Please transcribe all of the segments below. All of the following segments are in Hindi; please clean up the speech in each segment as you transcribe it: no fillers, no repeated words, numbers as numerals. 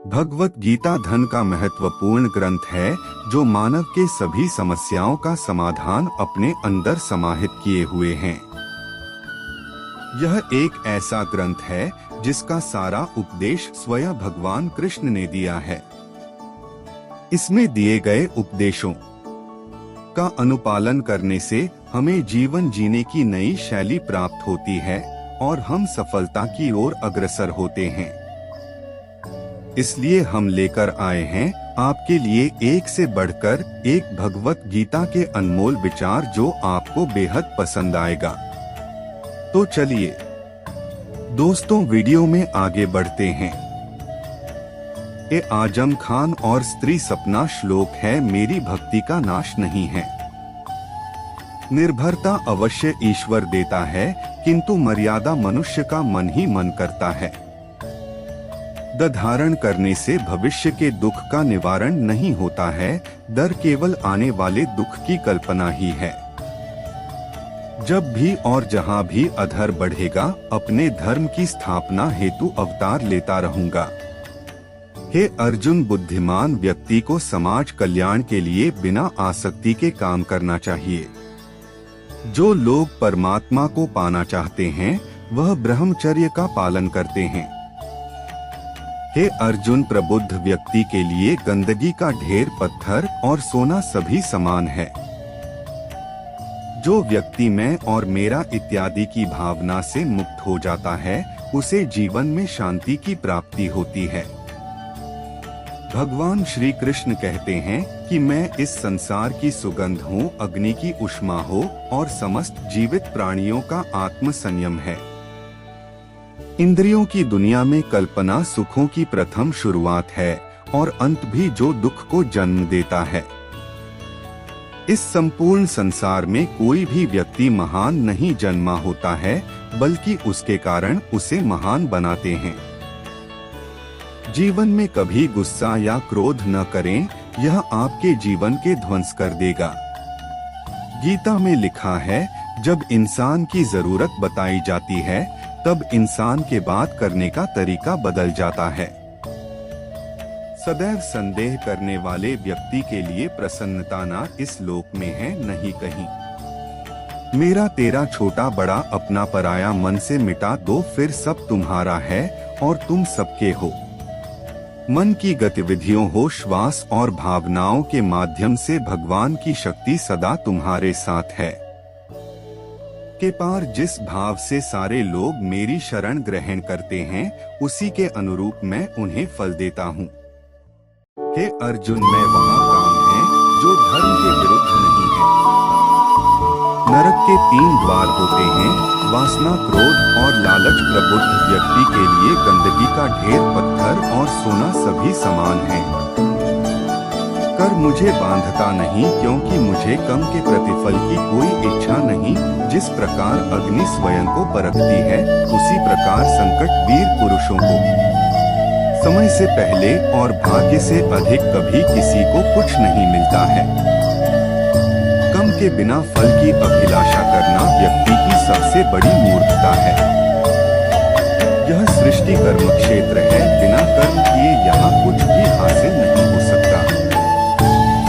भगवत गीता धन का महत्वपूर्ण ग्रंथ है जो मानव के सभी समस्याओं का समाधान अपने अंदर समाहित किए हुए हैं। यह एक ऐसा ग्रंथ है जिसका सारा उपदेश स्वयं भगवान कृष्ण ने दिया है। इसमें दिए गए उपदेशों का अनुपालन करने से हमें जीवन जीने की नई शैली प्राप्त होती है और हम सफलता की ओर अग्रसर होते हैं। इसलिए हम लेकर आए हैं आपके लिए एक से बढ़कर एक भगवत गीता के अनमोल विचार जो आपको बेहद पसंद आएगा। तो चलिए दोस्तों वीडियो में आगे बढ़ते हैं। ये आजम खान और स्त्री सपना श्लोक है, मेरी भक्ति का नाश नहीं है। निर्भरता अवश्य ईश्वर देता है किंतु मर्यादा मनुष्य का मन ही मन करता है। द धारण करने से भविष्य के दुख का निवारण नहीं होता है, डर केवल आने वाले दुख की कल्पना ही है। जब भी और जहां भी अधर बढ़ेगा अपने धर्म की स्थापना हेतु अवतार लेता रहूंगा। हे अर्जुन, बुद्धिमान व्यक्ति को समाज कल्याण के लिए बिना आसक्ति के काम करना चाहिए। जो लोग परमात्मा को पाना चाहते हैं वह ब्रह्मचर्य का पालन करते हैं। हे अर्जुन, प्रबुद्ध व्यक्ति के लिए गंदगी का ढेर, पत्थर और सोना सभी समान है। जो व्यक्ति मैं और मेरा इत्यादि की भावना से मुक्त हो जाता है उसे जीवन में शांति की प्राप्ति होती है। भगवान श्री कृष्ण कहते हैं कि मैं इस संसार की सुगंध हूँ, अग्नि की ऊष्मा हो और समस्त जीवित प्राणियों का आत्म संयम है। इंद्रियों की दुनिया में कल्पना सुखों की प्रथम शुरुआत है और अंत भी जो दुख को जन्म देता है। इस संपूर्ण संसार में कोई भी व्यक्ति महान नहीं जन्मा होता है बल्कि उसके कारण उसे महान बनाते हैं। जीवन में कभी गुस्सा या क्रोध न करें, यह आपके जीवन के ध्वंस कर देगा। गीता में लिखा है, जब इंसान की जरूरत बताई जाती है तब इंसान के बात करने का तरीका बदल जाता है। सदैव संदेह करने वाले व्यक्ति के लिए प्रसन्नता ना इस लोक में है नहीं कहीं। मेरा तेरा छोटा बड़ा अपना पराया मन से मिटा दो, फिर सब तुम्हारा है और तुम सबके हो। मन की गतिविधियों हो, श्वास और भावनाओं के माध्यम से भगवान की शक्ति सदा तुम्हारे साथ है। के पार जिस भाव से सारे लोग मेरी शरण ग्रहण करते हैं उसी के अनुरूप मैं उन्हें फल देता हूँ। हे अर्जुन, मैं वहाँ काम है जो धर्म के विरुद्ध नहीं है। नरक के 3 द्वार होते हैं, वासना, क्रोध और लालच। प्रबुद्ध व्यक्ति के लिए गंदगी का ढेर, पत्थर और सोना सभी समान हैं। कर मुझे बांधता नहीं क्योंकि मुझे कम के प्रतिफल की कोई इच्छा नहीं। जिस प्रकार अग्नि स्वयं को परखती है उसी प्रकार संकट वीर पुरुषों को समय से पहले और भाग्य से अधिक कभी किसी को कुछ नहीं मिलता है। कम के बिना फल की अभिलाषा करना व्यक्ति की सबसे बड़ी मूर्खता है। यह सृष्टि कर्म क्षेत्र है, बिना कर्म किए यहाँ कुछ भी हासिल नहीं हो सकता।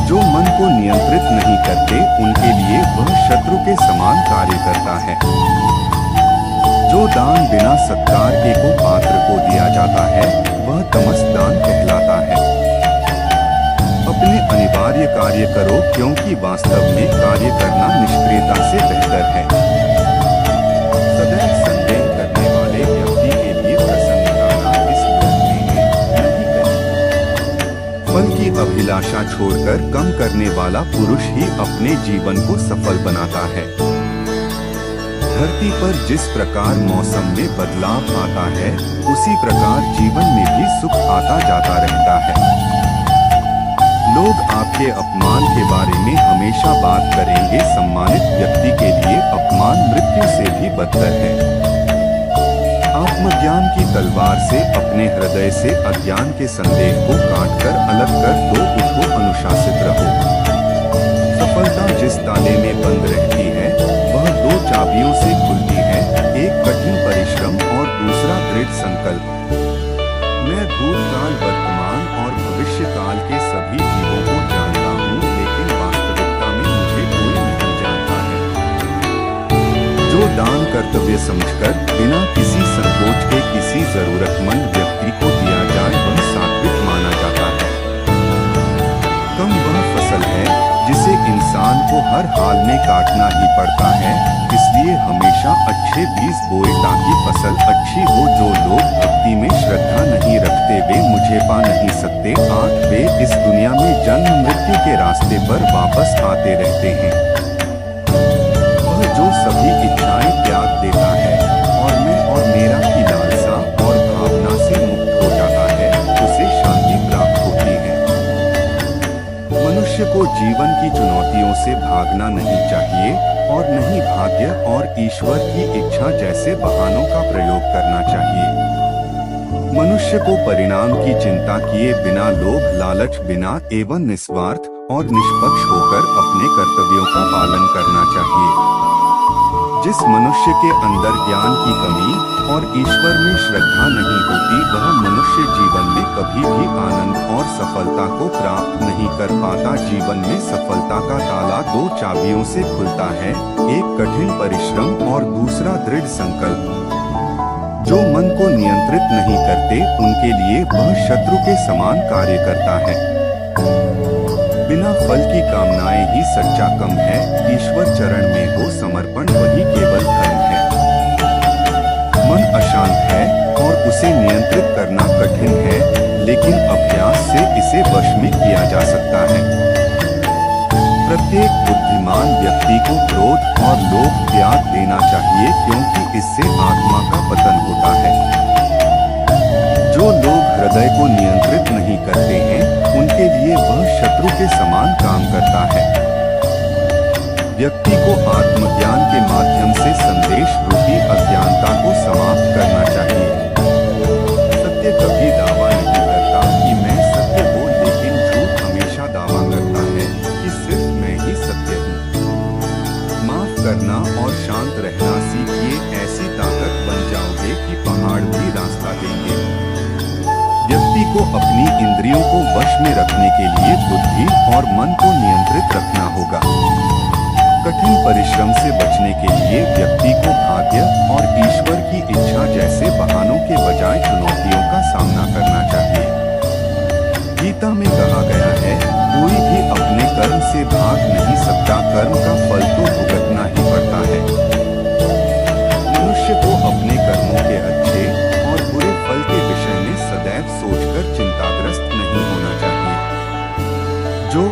जो मन को नियंत्रित नहीं करते उनके लिए वह शत्रु के समान कार्य करता है। जो दान बिना सत्कार के को पात्र को दिया जाता है वह तमस दान कहलाता है। अपने अनिवार्य कार्य करो क्योंकि वास्तव में कार्य करना निष्क्रियता से बेहतर है। सदैव संदेह करने वाले व्यक्ति के लिए प्रसन्नता ना इस लोक में है नहीं कहीं। फल की अभिलाषा छोड़कर कम करने वाला पुरुष ही अपने जीवन को सफल बनाता है। धरती पर जिस प्रकार मौसम में बदलाव आता है उसी प्रकार जीवन में भी सुख आता जाता रहता है। लोग आपके अपमान के बारे में हमेशा बात करेंगे। सम्मानित व्यक्ति के लिए अपमान मृत्यु से भी बदतर है। आत्मज्ञान की तलवार से अपने हृदय से अज्ञान के संदेह को काटकर अलग कर दो, उठो, अनुशासित रहो। सफलता जिस ताले में बंद रहती है वह 2 चाबियों से खुलती है, एक कठिन परिश्रम और दूसरा दृढ़ संकल्प। मैं भूतकाल, वर्तमान काल के सभी जीवों को जानता हूँ, लेकिन वास्तविकता में मुझे कोई नहीं जानता है। जो दान कर्तव्य समझकर बिना किसी संकोच के किसी जरूरतमंद व्यक्ति को दिया जाए वह सात्विक माना जाता है। कम वह फसल है जिसे इंसान को हर हाल में काटना ही पड़ता है, इसलिए हमेशा अच्छे बीज बोए ताकि फसल अच्छी हो। जो लोग भक्ति में श्रद्धा नहीं रखते वे मुझे पा नहीं सकते। 8 वे इस दुनिया में जन्म मृत्यु के रास्ते पर वापस आते रहते हैं। वह जो सभी इच्छाएं त्याग देता है और मैं और मेरा की लालसा और भावना से मुक्त हो जाता है, उसे शांति प्राप्त होती है। मनुष्य को जीवन की चुनौतियों से भागना नहीं चाहिए और नहीं भाग्य और ईश्वर की इच्छा जैसे बहानों का प्रयोग करना चाहिए। मनुष्य को परिणाम की चिंता किए बिना लोभ लालच बिना एवं निस्वार्थ और निष्पक्ष होकर अपने कर्तव्यों का पालन करना चाहिए। जिस मनुष्य के अंदर ज्ञान की कमी और ईश्वर में श्रद्धा नहीं होती वह मनुष्य जीवन में कभी भी आनंद और सफलता को प्राप्त नहीं कर पाता। जीवन में सफलता का ताला 2 चाबियों से खुलता है, एक कठिन परिश्रम और दूसरा दृढ़ संकल्प। जो मन को नियंत्रित नहीं करते उनके लिए वह शत्रु के समान कार्य करता है। बिना फल की कामनाएं ही सच्चा कर्म है। ईश्वर चरण में हो समर्पण वही केवल धर्म है। मन अशांत है और उसे नियंत्रित करना कठिन है, लेकिन अभ्यास से इसे वश में किया जा सकता है। प्रत्येक बुद्धिमान व्यक्ति को क्रोध और लोभ त्याग देना चाहिए, क्योंकि इससे आत्मा का पतन होता है। जो लोग हृदय को नियंत्रित नहीं करते हैं उनके लिए वह शत्रु के समान काम करता है। व्यक्ति को आत्मज्ञान के माध्यम से संदेश रूपी अज्ञानता को समाप्त करना चाहिए। सत्य कभी दावा नहीं करता कि मैं सत्य हूँ, लेकिन झूठ हमेशा दावा करता है कि सिर्फ मैं ही सत्य हूँ। माफ करना और शांत रहना सीखिए, ऐसी ताकत बन जाओगे कि पहाड़ भी रास्ता देंगे। व्यक्ति को अपनी इंद्रियों को वश में रखने के लिए बुद्धि और मन को नियंत्रित रखना होगा। कठिन परिश्रम से बचने के लिए व्यक्ति को भाग्य और ईश्वर की इच्छा जैसे बहानों के बजाय चुनौतियों का सामना करना चाहिए। गीता में कहा गया है, कोई भी अपने कर्म से भाग नहीं सकता, कर्म का फल तो भुगतना ही पड़ता है। मनुष्य को अपने कर्मों के अच्छे और बुरे फल के विषय में सदैव सोचकर चिंताग्रस्त नहीं होना चाहिए। जो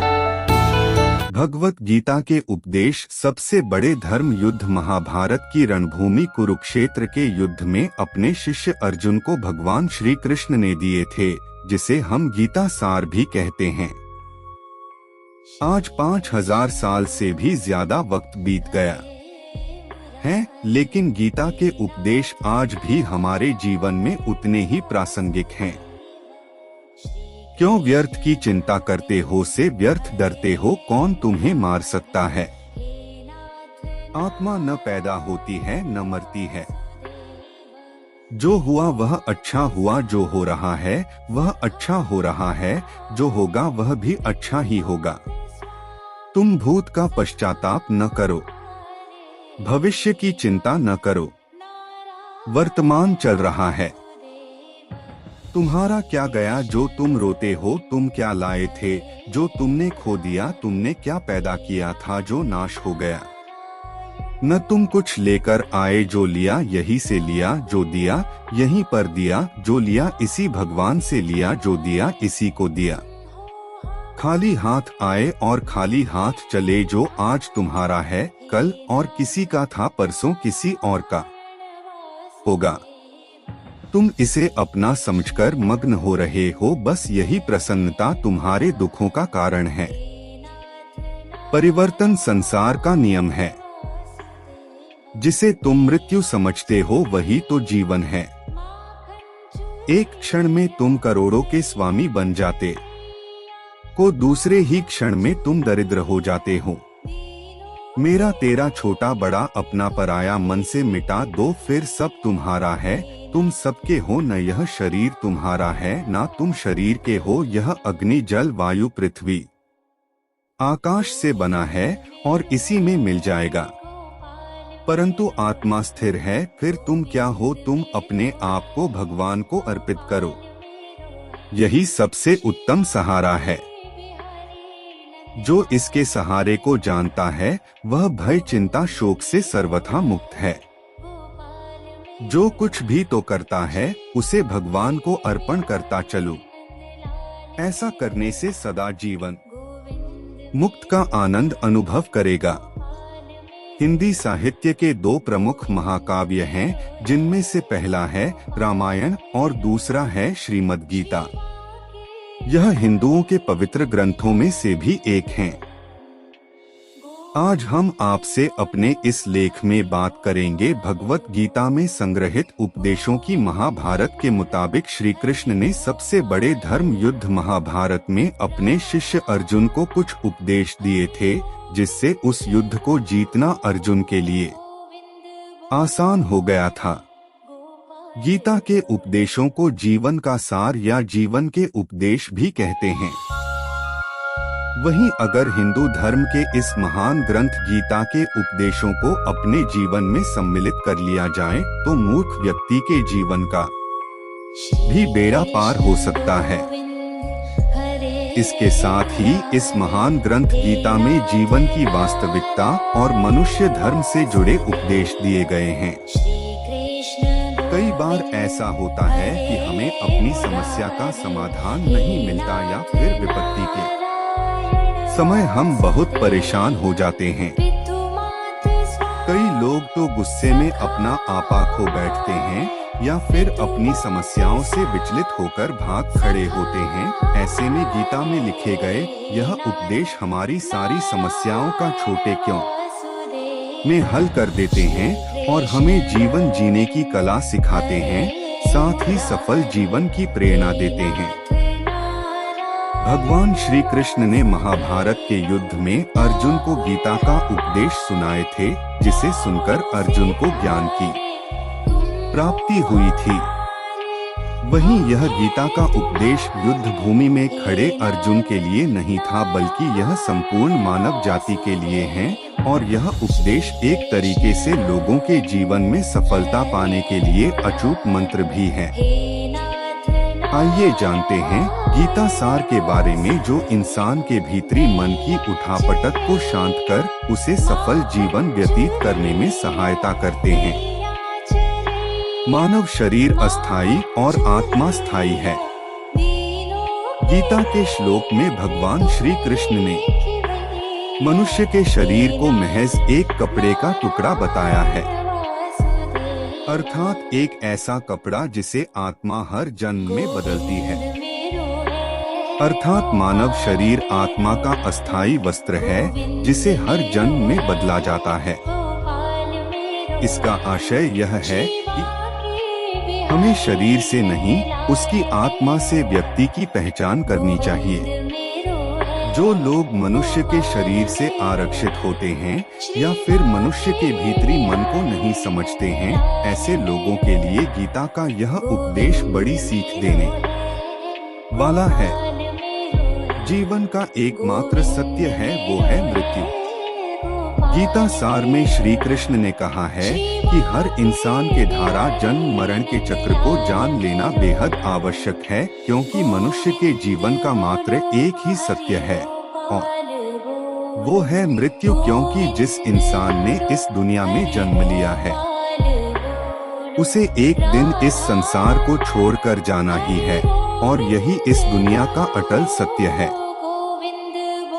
भगवत गीता के उपदेश सबसे बड़े धर्म युद्ध महाभारत की रणभूमि कुरुक्षेत्र के युद्ध में अपने शिष्य अर्जुन को भगवान श्री कृष्ण ने दिए थे, जिसे हम गीता सार भी कहते हैं। आज 5000 साल से भी ज्यादा वक्त बीत गया है, लेकिन गीता के उपदेश आज भी हमारे जीवन में उतने ही प्रासंगिक हैं। क्यों व्यर्थ की चिंता करते हो, से व्यर्थ डरते हो, कौन तुम्हें मार सकता है। आत्मा न पैदा होती है न मरती है। जो हुआ वह अच्छा हुआ, जो हो रहा है वह अच्छा हो रहा है, जो होगा वह भी अच्छा ही होगा। तुम भूत का पश्चाताप न करो, भविष्य की चिंता न करो। वर्तमान चल रहा है। तुम्हारा क्या गया जो तुम रोते हो, तुम क्या लाए थे जो तुमने खो दिया, तुमने क्या पैदा किया था जो नाश हो गया। न तुम कुछ लेकर आए, जो लिया यही से लिया, जो दिया यहीं पर दिया, जो लिया इसी भगवान से लिया, जो दिया इसी को दिया। खाली हाथ आए और खाली हाथ चले, जो आज तुम्हारा है कल और किसी का था परसों किसी और का होगा। तुम इसे अपना समझकर मग्न हो रहे हो, बस यही प्रसन्नता तुम्हारे दुखों का कारण है। परिवर्तन संसार का नियम है। जिसे तुम मृत्यु समझते हो वही तो जीवन है। एक क्षण में तुम करोड़ों के स्वामी बन जाते को दूसरे ही क्षण में तुम दरिद्र हो जाते हो। मेरा तेरा छोटा बड़ा अपना पराया मन से मिटा दो, फिर सब तुम्हारा है। तुम सबके हो, न यह शरीर तुम्हारा है, ना तुम शरीर के हो। यह अग्नि जल वायु पृथ्वी आकाश से बना है और इसी में मिल जाएगा, परंतु आत्मा स्थिर है। फिर तुम क्या हो? तुम अपने आप को भगवान को अर्पित करो, यही सबसे उत्तम सहारा है। जो इसके सहारे को जानता है वह भय चिंता शोक से सर्वथा मुक्त है। जो कुछ भी तो करता है उसे भगवान को अर्पण करता चलो। ऐसा करने से सदा जीवन मुक्त का आनंद अनुभव करेगा। हिंदी साहित्य के दो प्रमुख महाकाव्य हैं, जिनमें से पहला है रामायण और दूसरा है श्रीमद् गीता। यह हिंदुओं के पवित्र ग्रंथों में से भी एक हैं। आज हम आपसे अपने इस लेख में बात करेंगे भगवत गीता में संग्रहित उपदेशों की। महाभारत के मुताबिक श्री कृष्ण ने सबसे बड़े धर्म युद्ध महाभारत में अपने शिष्य अर्जुन को कुछ उपदेश दिए थे, जिससे उस युद्ध को जीतना अर्जुन के लिए आसान हो गया था। गीता के उपदेशों को जीवन का सार या जीवन के उपदेश भी कहते हैं। वहीं अगर हिंदू धर्म के इस महान ग्रंथ गीता के उपदेशों को अपने जीवन में सम्मिलित कर लिया जाए तो मूर्ख व्यक्ति के जीवन का भी बेड़ा पार हो सकता है। इसके साथ ही इस महान ग्रंथ गीता में जीवन की वास्तविकता और मनुष्य धर्म से जुड़े उपदेश दिए गए हैं। कई बार ऐसा होता है कि हमें अपनी समस्या का समाधान नहीं मिलता या फिर विपत्ति के समय हम बहुत परेशान हो जाते हैं। कई लोग तो गुस्से में अपना आपा खो बैठते हैं या फिर अपनी समस्याओं से विचलित होकर भाग खड़े होते हैं। ऐसे में गीता में लिखे गए यह उपदेश हमारी सारी समस्याओं का छोटे क्यों में हल कर देते हैं और हमें जीवन जीने की कला सिखाते हैं, साथ ही सफल जीवन की प्रेरणा देते हैं। भगवान श्री कृष्ण ने महाभारत के युद्ध में अर्जुन को गीता का उपदेश सुनाए थे, जिसे सुनकर अर्जुन को ज्ञान की प्राप्ति हुई थी। वहीं यह गीता का उपदेश युद्ध भूमि में खड़े अर्जुन के लिए नहीं था, बल्कि यह संपूर्ण मानव जाति के लिए है और यह उपदेश एक तरीके से लोगों के जीवन में सफलता पाने के लिए अचूक मंत्र भी है। आइए जानते हैं गीता सार के बारे में, जो इंसान के भीतरी मन की उठापटक को शांत कर उसे सफल जीवन व्यतीत करने में सहायता करते हैं। मानव शरीर अस्थाई और आत्मा स्थायी है। गीता के श्लोक में भगवान श्री कृष्ण ने मनुष्य के शरीर को महज एक कपड़े का टुकड़ा बताया है, अर्थात एक ऐसा कपड़ा जिसे आत्मा हर जन्म में बदलती है। अर्थात मानव शरीर आत्मा का अस्थाई वस्त्र है, जिसे हर जन्म में बदला जाता है। इसका आशय यह है कि हमें शरीर से नहीं, उसकी आत्मा से व्यक्ति की पहचान करनी चाहिए। जो लोग मनुष्य के शरीर से आरक्षित होते हैं या फिर मनुष्य के भीतरी मन को नहीं समझते हैं, ऐसे लोगों के लिए गीता का यह उपदेश बड़ी सीख देने वाला है। जीवन का एकमात्र सत्य है, वो है मृत्यु। गीता सार में श्री कृष्ण ने कहा है कि हर इंसान के धारा जन्म मरण के चक्र को जान लेना बेहद आवश्यक है, क्योंकि मनुष्य के जीवन का मात्र एक ही सत्य है और वो है मृत्यु। क्योंकि जिस इंसान ने इस दुनिया में जन्म लिया है उसे एक दिन इस संसार को छोड़कर जाना ही है और यही इस दुनिया का अटल सत्य है।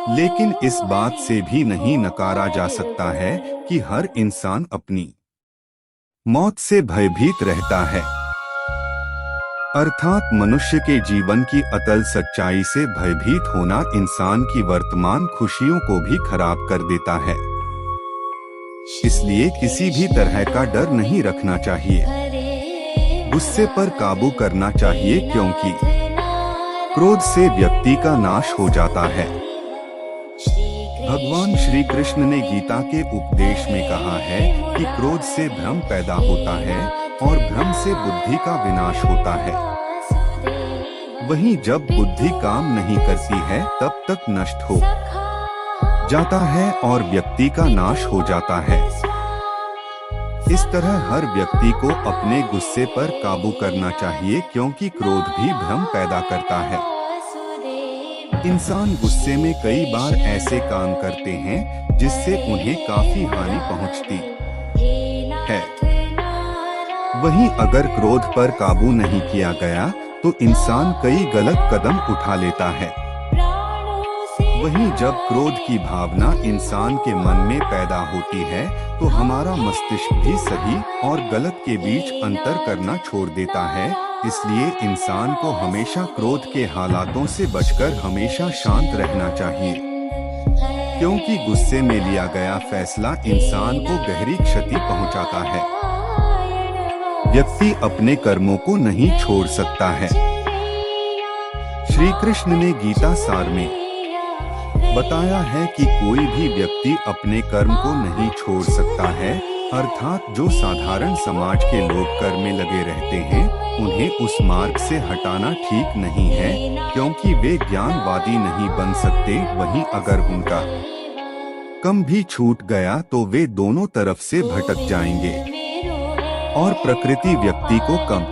लेकिन इस बात से भी नहीं नकारा जा सकता है कि हर इंसान अपनी मौत से भयभीत रहता है। अर्थात मनुष्य के जीवन की अटल सच्चाई से भयभीत होना इंसान की वर्तमान खुशियों को भी खराब कर देता है। इसलिए किसी भी तरह का डर नहीं रखना चाहिए। गुस्से पर काबू करना चाहिए, क्योंकि क्रोध से व्यक्ति का नाश हो जाता है। भगवान श्री कृष्ण ने गीता के उपदेश में कहा है कि क्रोध से भ्रम पैदा होता है और भ्रम से बुद्धि का विनाश होता है। वहीं जब बुद्धि काम नहीं करती है तब तक नष्ट हो जाता है और व्यक्ति का नाश हो जाता है। इस तरह हर व्यक्ति को अपने गुस्से पर काबू करना चाहिए, क्योंकि क्रोध भी भ्रम पैदा करता है। इंसान गुस्से में कई बार ऐसे काम करते हैं जिससे उन्हें काफी हानि पहुंचती है। वहीं अगर क्रोध पर काबू नहीं किया गया तो इंसान कई गलत कदम उठा लेता है। वहीं जब क्रोध की भावना इंसान के मन में पैदा होती है तो हमारा मस्तिष्क भी सही और गलत के बीच अंतर करना छोड़ देता है। इसलिए इंसान को हमेशा क्रोध के हालातों से बचकर हमेशा शांत रहना चाहिए, क्योंकि गुस्से में लिया गया फैसला इंसान को गहरी क्षति पहुंचाता है। व्यक्ति अपने कर्मों को नहीं छोड़ सकता है। श्री कृष्ण ने गीता सार में बताया है कि कोई भी व्यक्ति अपने कर्म को नहीं छोड़ सकता है, अर्थात जो साधारण समाज के लोग कर्म में लगे रहते हैं उन्हें उस मार्ग से हटाना ठीक नहीं है, क्योंकि वे ज्ञानवादी नहीं बन सकते। वहीं अगर उनका कर्म भी छूट गया तो वे दोनों तरफ से भटक जाएंगे और प्रकृति व्यक्ति को कम